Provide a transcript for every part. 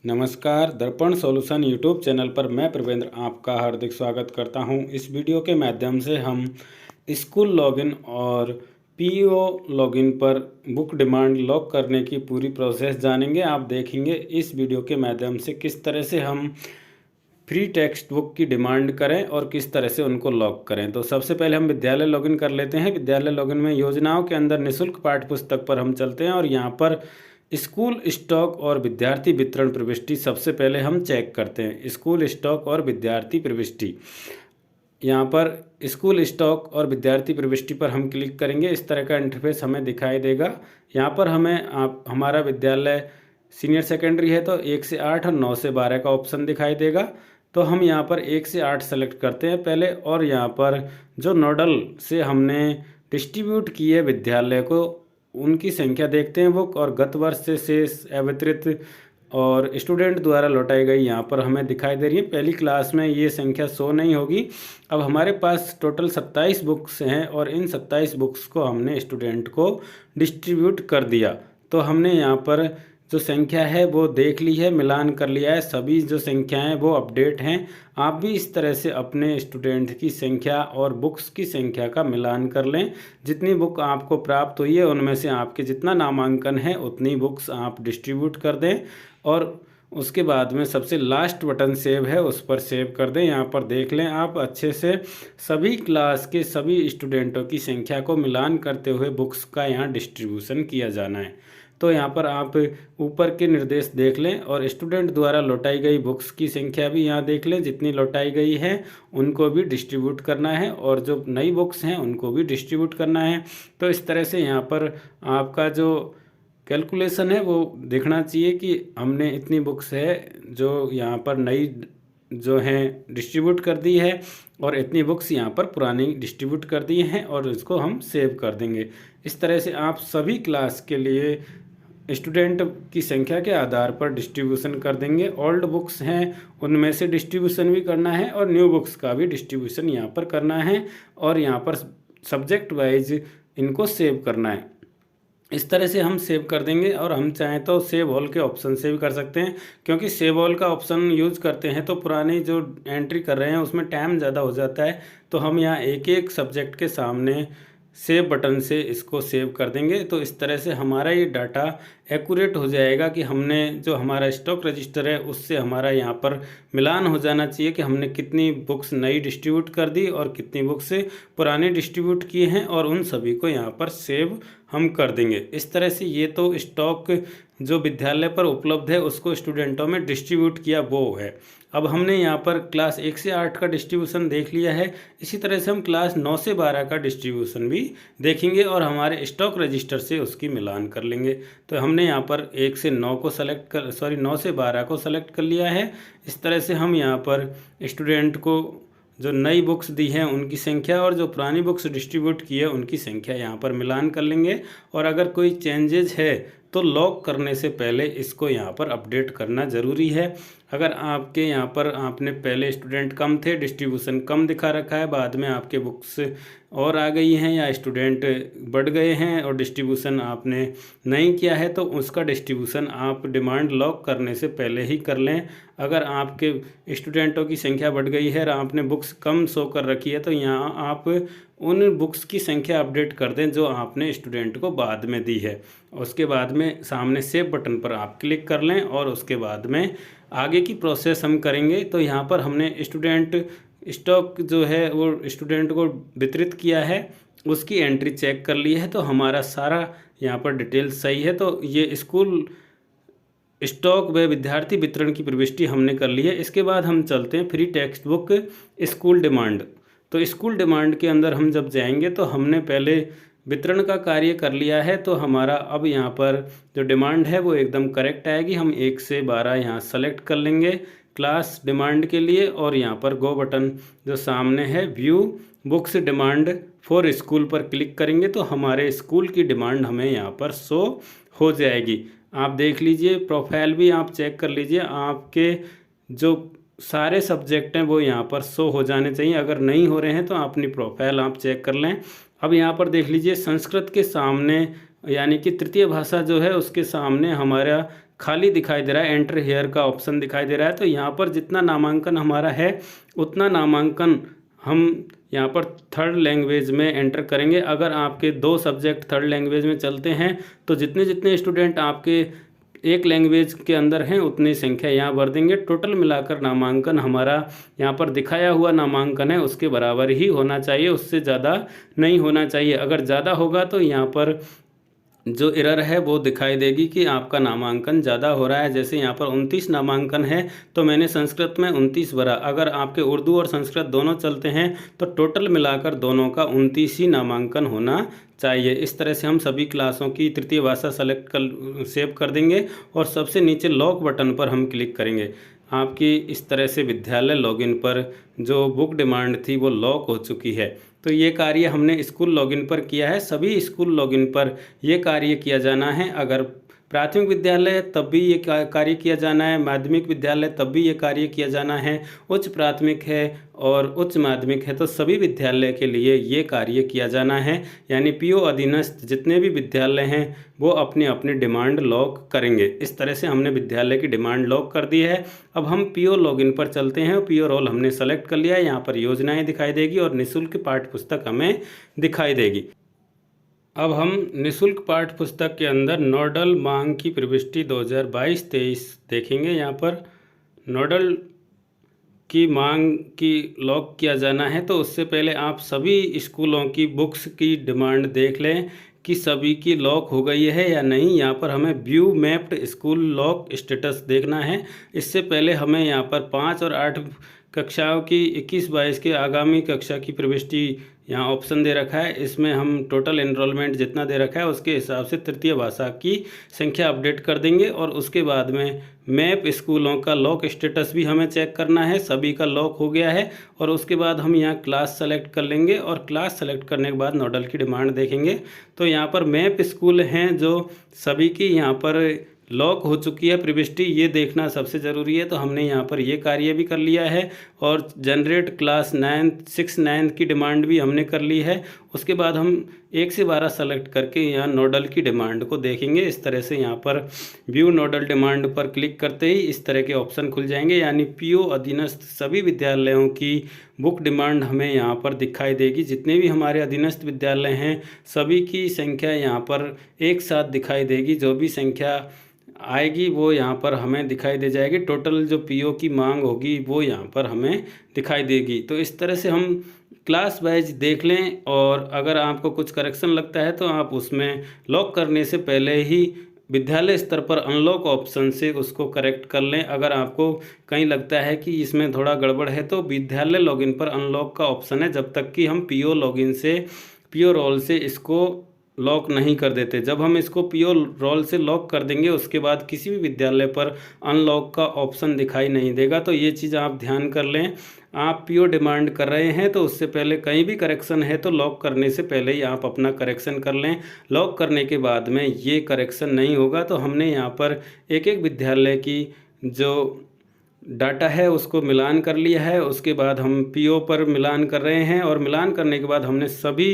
नमस्कार, दर्पण solution YouTube channel पर मैं प्रवेंद्र आपका हार्दिक स्वागत करता हूं। इस वीडियो के माध्यम से हम स्कूल लॉगिन और पीईओ लॉगिन पर बुक डिमांड लॉक करने की पूरी प्रोसेस जानेंगे। आप देखेंगे इस वीडियो के माध्यम से किस तरह से हम फ्री टेक्स्ट बुक की डिमांड करें और किस तरह से उनको लॉक करें। तो सबसे पहले हम विद्यालय लॉगिन कर लेते हैं। विद्यालय लॉगिन में योजनाओं के अंदर निःशुल्क पाठ्य पुस्तक पर हम चलते हैं और यहाँ पर स्कूल स्टॉक और विद्यार्थी वितरण प्रविष्टि सबसे पहले हम चेक करते हैं। स्कूल स्टॉक और विद्यार्थी प्रविष्टि, यहाँ पर स्कूल स्टॉक और विद्यार्थी प्रविष्टि पर हम क्लिक करेंगे। इस तरह का इंटरफेस हमें दिखाई देगा। यहाँ पर हमें हमारा विद्यालय सीनियर सेकेंडरी है तो 1 से 8 और 9 से 12 का ऑप्शन दिखाई देगा। तो हम यहाँ पर 1 से 8 सेलेक्ट करते हैं पहले, और यहाँ पर जो नोडल से हमने डिस्ट्रीब्यूट किए विद्यालय को उनकी संख्या देखते हैं बुक, और गत वर्ष से शेष अवितरित और स्टूडेंट द्वारा लौटाई गई यहाँ पर हमें दिखाई दे रही है। पहली क्लास में ये संख्या शो नहीं होगी। अब हमारे पास टोटल 27 बुक्स हैं और इन 27 बुक्स को हमने स्टूडेंट को डिस्ट्रीब्यूट कर दिया। तो हमने यहाँ पर जो संख्या है वो देख ली है, मिलान कर लिया है, सभी जो संख्याएं वो अपडेट हैं। आप भी इस तरह से अपने स्टूडेंट की संख्या और बुक्स की संख्या का मिलान कर लें। जितनी बुक आपको प्राप्त हुई है उनमें से आपके जितना नामांकन है उतनी बुक्स आप डिस्ट्रीब्यूट कर दें, और उसके बाद में सबसे लास्ट बटन सेव है उस पर सेव कर दें। यहाँ पर देख लें आप अच्छे से सभी क्लास के सभी स्टूडेंटों की संख्या को मिलान करते हुए बुक्स का यहाँ डिस्ट्रीब्यूशन किया जाना है। तो यहाँ पर आप ऊपर के निर्देश देख लें और स्टूडेंट द्वारा लौटाई गई बुक्स की संख्या भी यहाँ देख लें। जितनी लौटाई गई है उनको भी डिस्ट्रीब्यूट करना है और जो नई बुक्स हैं उनको भी डिस्ट्रीब्यूट करना है। तो इस तरह से यहाँ पर आपका जो कैलकुलेशन है वो देखना चाहिए कि हमने इतनी बुक्स है जो यहाँ पर नई जो हैं डिस्ट्रीब्यूट कर दी है और इतनी बुक्स यहाँ पर पुरानी डिस्ट्रीब्यूट कर दी हैं, और इसको हम सेव कर देंगे। इस तरह से आप सभी क्लास के लिए स्टूडेंट की संख्या के आधार पर डिस्ट्रीब्यूशन कर देंगे। ओल्ड बुक्स हैं उनमें से डिस्ट्रीब्यूशन भी करना है और न्यू बुक्स का भी डिस्ट्रीब्यूशन यहाँ पर करना है, और यहाँ पर सब्जेक्ट वाइज इनको सेव करना है। इस तरह से हम सेव कर देंगे, और हम चाहें तो सेव ऑल के ऑप्शन से भी कर सकते हैं, क्योंकि सेव ऑल का ऑप्शन यूज़ करते हैं तो पुरानी जो एंट्री कर रहे हैं उसमें टाइम ज़्यादा हो जाता है। तो हम यहाँ एक एक सब्जेक्ट के सामने सेव बटन से इसको सेव कर देंगे। तो इस तरह से हमारा ये डाटा एक्यूरेट हो जाएगा कि हमने जो हमारा स्टॉक रजिस्टर है उससे हमारा यहाँ पर मिलान हो जाना चाहिए कि हमने कितनी बुक्स नई डिस्ट्रीब्यूट कर दी और कितनी बुक्स पुरानी डिस्ट्रीब्यूट किए हैं, और उन सभी को यहाँ पर सेव हम कर देंगे। इस तरह से ये तो स्टॉक जो विद्यालय पर उपलब्ध है उसको स्टूडेंटों में डिस्ट्रीब्यूट किया वो है। अब हमने यहाँ पर क्लास 1 से 8 का डिस्ट्रीब्यूशन देख लिया है। इसी तरह से हम क्लास 9 से 12 का डिस्ट्रीब्यूशन भी देखेंगे और हमारे स्टॉक रजिस्टर से उसकी मिलान कर लेंगे। तो हमने यहाँ पर 1 से 9 को सेलेक्ट 9 से 12 को सेलेक्ट कर लिया है। इस तरह से हम यहाँ पर स्टूडेंट को जो नई बुक्स दी हैं उनकी संख्या और जो पुरानी बुक्स डिस्ट्रीब्यूट की है उनकी संख्या यहाँ पर मिलान कर लेंगे। और अगर कोई चेंजेज है तो लॉक करने से पहले इसको यहाँ पर अपडेट करना ज़रूरी है। अगर आपके यहाँ पर आपने पहले स्टूडेंट कम थे, डिस्ट्रीब्यूशन कम दिखा रखा है, बाद में आपके बुक्स और आ गई हैं या स्टूडेंट बढ़ गए हैं और डिस्ट्रीब्यूशन आपने नहीं किया है, तो उसका डिस्ट्रीब्यूशन आप डिमांड लॉक करने से पहले ही कर लें। अगर आपके स्टूडेंटों की संख्या बढ़ गई है और आपने बुक्स कम शो कर रखी है तो यहाँ आप उन बुक्स की संख्या अपडेट कर दें जो आपने स्टूडेंट को बाद में दी है। उसके बाद में सामने सेव बटन पर आप क्लिक कर लें और उसके बाद में आगे की प्रोसेस हम करेंगे। तो यहाँ पर हमने स्टूडेंट स्टॉक जो है वो स्टूडेंट को वितरित किया है, उसकी एंट्री चेक कर ली है, तो हमारा सारा यहाँ पर डिटेल सही है। तो ये स्कूल स्टॉक व विद्यार्थी वितरण की प्रविष्टि हमने कर ली है। इसके बाद हम चलते हैं free text book school demand. तो स्कूल डिमांड के अंदर हम जब जाएंगे तो हमने पहले वितरण का कार्य कर लिया है, तो हमारा अब यहाँ पर जो डिमांड है वो एकदम करेक्ट आएगी। हम 1 से 12 यहाँ सेलेक्ट कर लेंगे क्लास डिमांड के लिए, और यहाँ पर गो बटन जो सामने है view books demand for school पर क्लिक करेंगे तो हमारे स्कूल की डिमांड हमें यहाँ पर शो हो जाएगी। आप देख लीजिए, प्रोफाइल भी आप चेक कर लीजिए, आपके जो सारे सब्जेक्ट हैं वो यहाँ पर शो हो जाने चाहिए। अगर नहीं हो रहे हैं तो अपनी प्रोफाइल आप चेक कर लें। अब यहाँ पर देख लीजिए, संस्कृत के सामने यानी कि तृतीय भाषा जो है उसके सामने हमारा खाली दिखाई दे रहा है, एंटर हेयर का ऑप्शन दिखाई दे रहा है। तो यहाँ पर जितना नामांकन हमारा है उतना नामांकन हम यहाँ पर थर्ड लैंग्वेज में एंटर करेंगे। अगर आपके 2 सब्जेक्ट थर्ड लैंग्वेज में चलते हैं तो जितने जितने स्टूडेंट आपके एक लैंग्वेज के अंदर हैं उतनी संख्या यहाँ भर देंगे। टोटल मिलाकर नामांकन हमारा यहाँ पर दिखाया हुआ नामांकन है उसके बराबर ही होना चाहिए, उससे ज़्यादा नहीं होना चाहिए। अगर ज़्यादा होगा तो यहाँ पर जो एरर है वो दिखाई देगी कि आपका नामांकन ज़्यादा हो रहा है। जैसे यहाँ पर 29 नामांकन है तो मैंने संस्कृत में 29 भरा। अगर आपके उर्दू और संस्कृत दोनों चलते हैं तो टोटल मिलाकर दोनों का 29 ही नामांकन होना चाहिए। इस तरह से हम सभी क्लासों की तृतीय भाषा सेव कर देंगे और सबसे नीचे लॉक बटन पर हम क्लिक करेंगे। आपकी इस तरह से विद्यालय लॉगिन पर जो बुक डिमांड थी वो लॉक हो चुकी है। तो ये कार्य हमने स्कूल लॉगिन पर किया है। सभी स्कूल लॉगिन पर ये कार्य किया जाना है। अगर प्राथमिक विद्यालय है तब भी ये कार्य किया जाना है, माध्यमिक विद्यालय तब भी ये कार्य किया जाना है, उच्च प्राथमिक है और उच्च माध्यमिक है तो सभी विद्यालय के लिए ये कार्य किया जाना है। यानी पीओ अधीनस्थ जितने भी विद्यालय हैं वो अपनी अपनी डिमांड लॉक करेंगे। इस तरह से हमने विद्यालय की डिमांड लॉक कर दी है। अब हम पीओ लॉगिन पर चलते हैं। पीओ रोल हमने सेलेक्ट कर लिया है। यहाँ पर योजनाएँ दिखाई देगी और निःशुल्क पाठ्य पुस्तक हमें दिखाई देगी। अब हम निःशुल्क पाठ्य पुस्तक के अंदर नोडल मांग की प्रविष्टि 2022-23 देखेंगे। यहाँ पर नोडल की मांग की लॉक किया जाना है तो उससे पहले आप सभी स्कूलों की बुक्स की डिमांड देख लें कि सभी की लॉक हो गई है या नहीं। यहाँ पर हमें view mapped school lock status देखना है। इससे पहले हमें यहाँ पर 5 और 8 कक्षाओं की 21-22 के आगामी कक्षा की प्रविष्टि यहाँ ऑप्शन दे रखा है। इसमें हम टोटल एनरोलमेंट जितना दे रखा है उसके हिसाब से तृतीय भाषा की संख्या अपडेट कर देंगे और उसके बाद में मैप स्कूलों का लॉक स्टेटस भी हमें चेक करना है। सभी का लॉक हो गया है और उसके बाद हम यहाँ क्लास सेलेक्ट कर लेंगे और क्लास सेलेक्ट करने के बाद नोडल की डिमांड देखेंगे। तो यहाँ पर मैप स्कूल हैं जो सभी की यहाँ पर लॉक हो चुकी है प्रविष्टि, ये देखना सबसे ज़रूरी है। तो हमने यहाँ पर ये कार्य भी कर लिया है और जनरेट क्लास 6-9 की डिमांड भी हमने कर ली है। उसके बाद हम 1 से 12 सेलेक्ट करके यहाँ नोडल की डिमांड को देखेंगे। इस तरह से यहाँ पर व्यू नोडल डिमांड पर क्लिक करते ही इस तरह के ऑप्शन खुल जाएंगे। यानी पीओ अधीनस्थ सभी विद्यालयों की बुक डिमांड हमें यहाँ पर दिखाई देगी। जितने भी हमारे अधीनस्थ विद्यालय हैं सभी की संख्या यहाँ पर एक साथ दिखाई देगी। जो भी संख्या आएगी वो यहाँ पर हमें दिखाई दे जाएगी। टोटल जो पीओ की मांग होगी वो यहाँ पर हमें दिखाई देगी। तो इस तरह से हम क्लास वाइज देख लें और अगर आपको कुछ करेक्शन लगता है तो आप उसमें लॉक करने से पहले ही विद्यालय स्तर पर अनलॉक ऑप्शन से उसको करेक्ट कर लें। अगर आपको कहीं लगता है कि इसमें थोड़ा गड़बड़ है तो विद्यालय लॉगिन पर अनलॉक का ऑप्शन है। जब तक कि हम पीओ लॉगिन से पीओ रोल से इसको लॉक नहीं कर देते। जब हम इसको पीओ रोल से लॉक कर देंगे उसके बाद किसी भी विद्यालय पर अनलॉक का ऑप्शन दिखाई नहीं देगा। तो ये चीज़ आप ध्यान कर लें। आप पीओ डिमांड कर रहे हैं तो उससे पहले कहीं भी करेक्शन है तो लॉक करने से पहले ही आप अपना करेक्शन कर लें। लॉक करने के बाद में ये करेक्शन नहीं होगा। तो हमने यहाँ पर एक एक विद्यालय की जो डाटा है उसको मिलान कर लिया है। उसके बाद हम पीओ पर मिलान कर रहे हैं और मिलान करने के बाद हमने सभी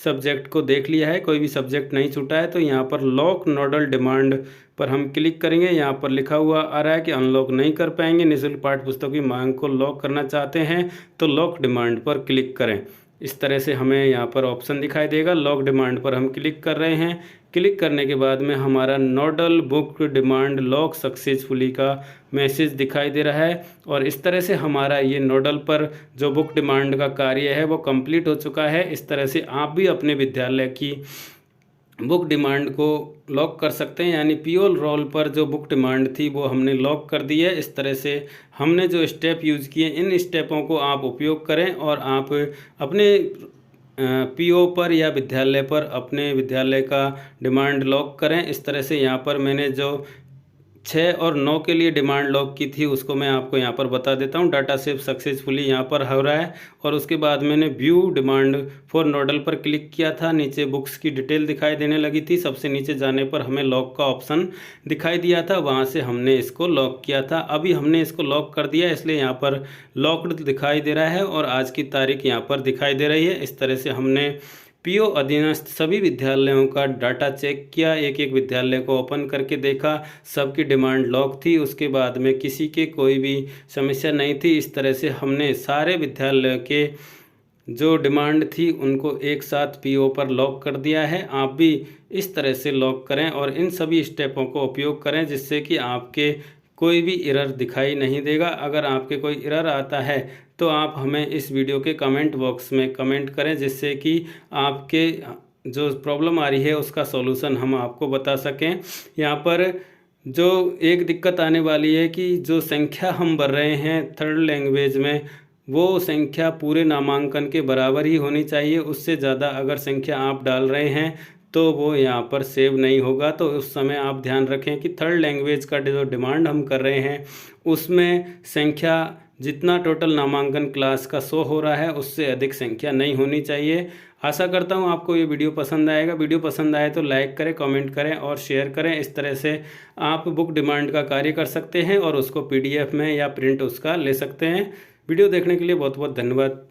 सब्जेक्ट को देख लिया है, कोई भी सब्जेक्ट नहीं छूटा है। तो यहाँ पर लॉक नोडल डिमांड पर हम क्लिक करेंगे। यहाँ पर लिखा हुआ आ रहा है कि अनलॉक नहीं कर पाएंगे, निःशुल्क पाठ्य पुस्तकों की मांग को लॉक करना चाहते हैं तो लॉक डिमांड पर क्लिक करें। इस तरह से हमें यहाँ पर ऑप्शन दिखाई देगा। लॉक डिमांड पर हम क्लिक कर रहे हैं। क्लिक करने के बाद में हमारा nodal book demand lock successfully का मैसेज दिखाई दे रहा है और इस तरह से हमारा ये नोडल पर जो बुक डिमांड का कार्य है वो कंप्लीट हो चुका है। इस तरह से आप भी अपने विद्यालय की बुक डिमांड को लॉक कर सकते हैं। यानी पीओ रोल पर जो बुक डिमांड थी वो हमने लॉक कर दी है। इस तरह से हमने जो स्टेप यूज़ किए इन स्टेपों को आप उपयोग करें और आप अपने पीओ पर या विद्यालय पर अपने विद्यालय का डिमांड लॉक करें। इस तरह से यहाँ पर मैंने जो 6 और 9 के लिए डिमांड लॉक की थी उसको मैं आपको यहाँ पर बता देता हूँ। डाटा सेव सक्सेसफुली यहाँ पर हो रहा है और उसके बाद मैंने व्यू डिमांड फॉर नोडल पर क्लिक किया था। नीचे बुक्स की डिटेल दिखाई देने लगी थी। सबसे नीचे जाने पर हमें लॉक का ऑप्शन दिखाई दिया था, वहाँ से हमने इसको लॉक किया था। अभी हमने इसको लॉक कर दिया इसलिए यहाँ पर लॉक्ड दिखाई दे रहा है और आज की तारीख यहाँ पर दिखाई दे रही है। इस तरह से हमने पीओ अधीनस्थ सभी विद्यालयों का डाटा चेक किया, एक एक विद्यालय को ओपन करके देखा, सबकी डिमांड लॉक थी। उसके बाद में किसी के कोई भी समस्या नहीं थी। इस तरह से हमने सारे विद्यालयों के जो डिमांड थी उनको एक साथ पीओ पर लॉक कर दिया है। आप भी इस तरह से लॉक करें और इन सभी स्टेपों को उपयोग करें, जिससे कि आपके कोई भी एरर दिखाई नहीं देगा। अगर आपके कोई एरर आता है तो आप हमें इस वीडियो के कमेंट बॉक्स में कमेंट करें, जिससे कि आपके जो प्रॉब्लम आ रही है उसका सॉल्यूशन हम आपको बता सकें। यहाँ पर जो एक दिक्कत आने वाली है कि जो संख्या हम भर रहे हैं थर्ड लैंग्वेज में, वो संख्या पूरे नामांकन के बराबर ही होनी चाहिए। उससे ज़्यादा अगर संख्या आप डाल रहे हैं तो वो यहाँ पर सेव नहीं होगा। तो उस समय आप ध्यान रखें कि थर्ड लैंग्वेज का जो डिमांड हम कर रहे हैं उसमें संख्या जितना टोटल नामांकन क्लास का शो हो रहा है उससे अधिक संख्या नहीं होनी चाहिए। आशा करता हूँ आपको ये वीडियो पसंद आएगा। वीडियो पसंद आए तो लाइक करें, कमेंट करें और शेयर करें। इस तरह से आप बुक डिमांड का कार्य कर सकते हैं और उसको PDF में या प्रिंट उसका ले सकते हैं। वीडियो देखने के लिए बहुत बहुत धन्यवाद।